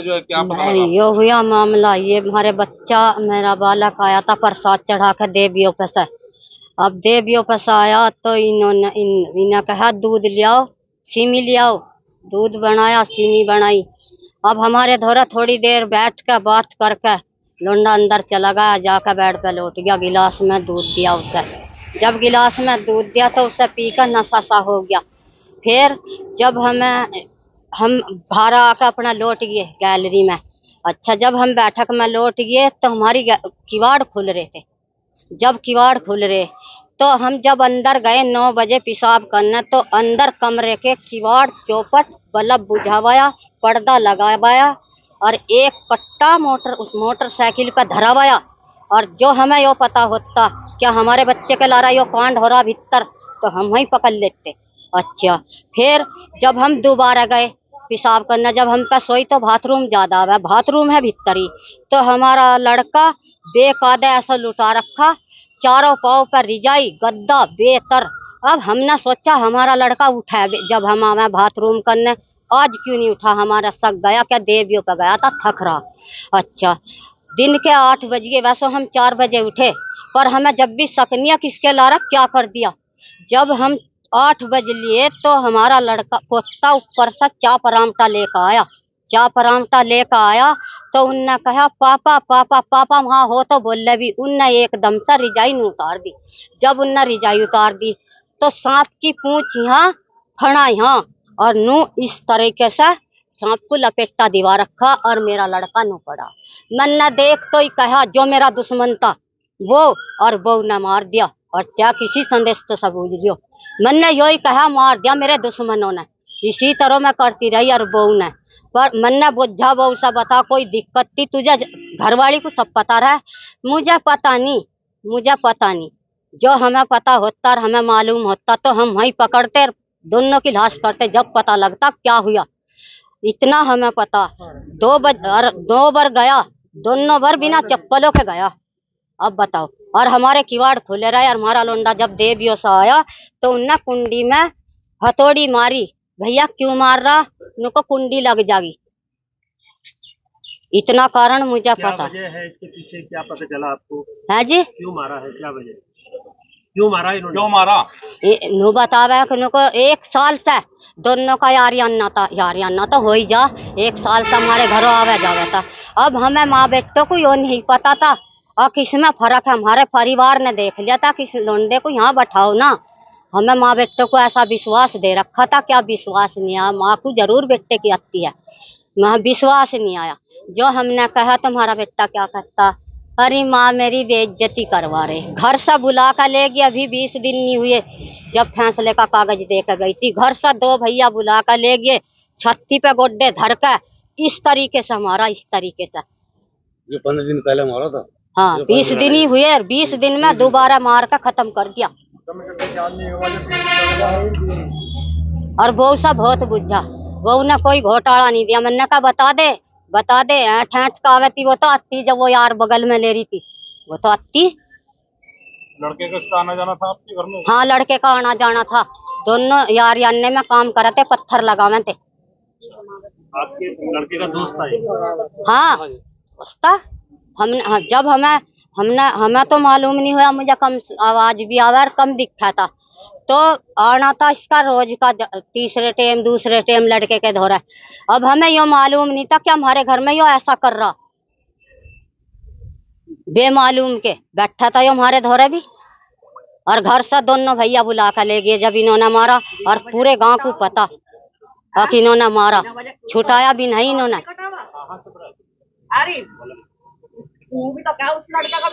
जो है क्या पता लगा? यो हुआ मामला, ये हमारे बच्चा मेरा बालक आया था प्रसाद चढ़ा के देवियों पे से। अब देवियों पे से आया तो इन्होंने कहा दूध ले आओ, सीमी ले आओ। दूध बनाया, सीमी बनाई। अब हमारे धोरा थोड़ी देर बैठ के बात करके लौंडा अंदर चला गया, जाकर बेड पे लौट गया। गिलास में दूध दिया उसे। जब गिलास में दूध दिया तो उसे पीकर नशा सा हो गया। फिर जब हम बाहर आकर अपना लौट गए गैलरी में। अच्छा, जब हम बैठक में लौट गए तो हमारी किवाड़ खुल रहे थे। जब किवाड़ खुल रहे तो हम जब अंदर गए 9 बजे पेशाब करने, तो अंदर कमरे के किवाड़ चौपट बल्ब बुझावाया, पर्दा लगावाया और एक कट्टा उस मोटरसाइकिल पर धरावाया। और जो हमें यो पता होता क्या हमारे बच्चे के लारा यो कांड हो रहा भीतर, तो हम वहीं पकड़ लेते। अच्छा, फिर जब हम दोबारा गए पेशाब करना, जब हम पे सोई तो बाथरूम ज्यादा है, बाथरूम है भीतरी, तो हमारा लड़का बेकायदा ऐसा लुटा रखा, चारों पाँव पर रिजाई, गद्दा बेतर। अब हमने सोचा हमारा लड़का उठा, जब हम आवे बाथरूम करने, आज क्यों नहीं उठा। हमारा शक गया क्या देवियों पे गया था, थक रहा। अच्छा, दिन के 8 बज गए, वैसे हम 4 बजे उठे, पर हमें जब भी शक नहीं किसके लारा क्या कर दिया। जब हम 8 बज लिए तो हमारा लड़का पोता ऊपर से चा परामटा लेकर आया। चा परामटा लेकर आया तो उनने कहा पापा पापा पापा, वहां हो तो बोले भी। उनने एकदम से रिजाई न उतार दी। जब उनने रिजाई उतार दी तो सांप की पूंछ यहाँ, फना यहाँ, और नू इस तरीके से सांप को लपेटा दिवा रखा और मेरा लड़का नू पड़ा। मैंने देख तो ही कहा जो मेरा दुश्मन था वो, और वो ने मार दिया। और क्या किसी संदेश से सबूत दियो। मैंने यही कहा मार दिया मेरे दुश्मनों ने। इसी तरह मैं करती रही और बहू ने, पर मन्ना बुझा बहू से बता कोई दिक्कत थी तुझे, घरवाली को सब पता रहा। मुझे पता नहीं। जो हमें पता होता और हमें मालूम होता तो हम वहीं पकड़ते, दोनों की लाश करते जब पता लगता क्या हुआ। इतना हमें पता। 2 बार गया, दोनों बार बिना चप्पलों के गया। अब बताओ, और हमारे किवाड़ खुले रहे। और हमारा लोंडा जब देवियों से आया तो उनने कुंडी में हथौड़ी मारी। भैया क्यों मार रहा, उनको कुंडी लग जाएगी। इतना कारण मुझे पता है। इसके पीछे क्या पता चला आपको? है जी, क्यों मारा है, क्या वजह, क्यों मारा इन्होंने? क्यों मारा? नु बतावे कि उनको 1 साल से दोनों का यारियाना तो हो ही जा। 1 साल से हमारे घरों आवे जावे था। अब हमें माँ बेटों को यो नहीं पता था। और किसमें फर्क है, हमारे परिवार ने देख लिया था किस लोंडे को यहाँ बैठाओ ना। हमें माँ बेटों को ऐसा विश्वास दे रखा था, क्या विश्वास नहीं आया। माँ को जरूर बेटे की आती है, वहाँ विश्वास नहीं आया। जो हमने कहा तुम्हारा बेटा क्या करता, अरे माँ मेरी बेइज्जती करवा रहे, घर से बुला कर ले गई। अभी 20 दिन नहीं हुए जब फैसले का कागज देकर गई थी। घर से 2 भैया बुला कर ले गए, छत्ती पे गोड्डे धर कर इस तरीके से हमारा, इस तरीके से। ये 15 दिन पहले मारा था। हाँ, 20 दिन ही हुए और 20 दिन में दोबारा मार कर खत्म कर दिया। और वो सब बहुत बुझा, वो ने कोई घोटाला नहीं दिया। मैंने कहा बता दे ठेठ का आवे थी वो तो आती, जब वो यार बगल में ले रही थी वो तो आती। लड़के का आना जाना था आपके घर में? हाँ, लड़के का आना जाना था। दोनों यार याने में काम करे थे, पत्थर लगावे थे। आपके लड़के का दोस्त था? हाँ, उसका जब हमें तो मालूम नहीं हुआ। मुझे कम आवाज भी आवा और कम दिखा था, तो आना था इसका रोज का तीसरे टाइम दूसरे टाइम लड़के के धोरा। अब हमें यो मालूम नहीं था कि हमारे घर में यो ऐसा कर रहा, बेमालूम के बैठा था यो हमारे धोरे भी। और घर से दोनों भैया बुला कर ले गए जब इन्होंने मारा। और पूरे गांव को पता कि इन्होंने मारा, छुटाया भी नहीं इन्होंने। अरे वो भी तो क्या उस लड़का का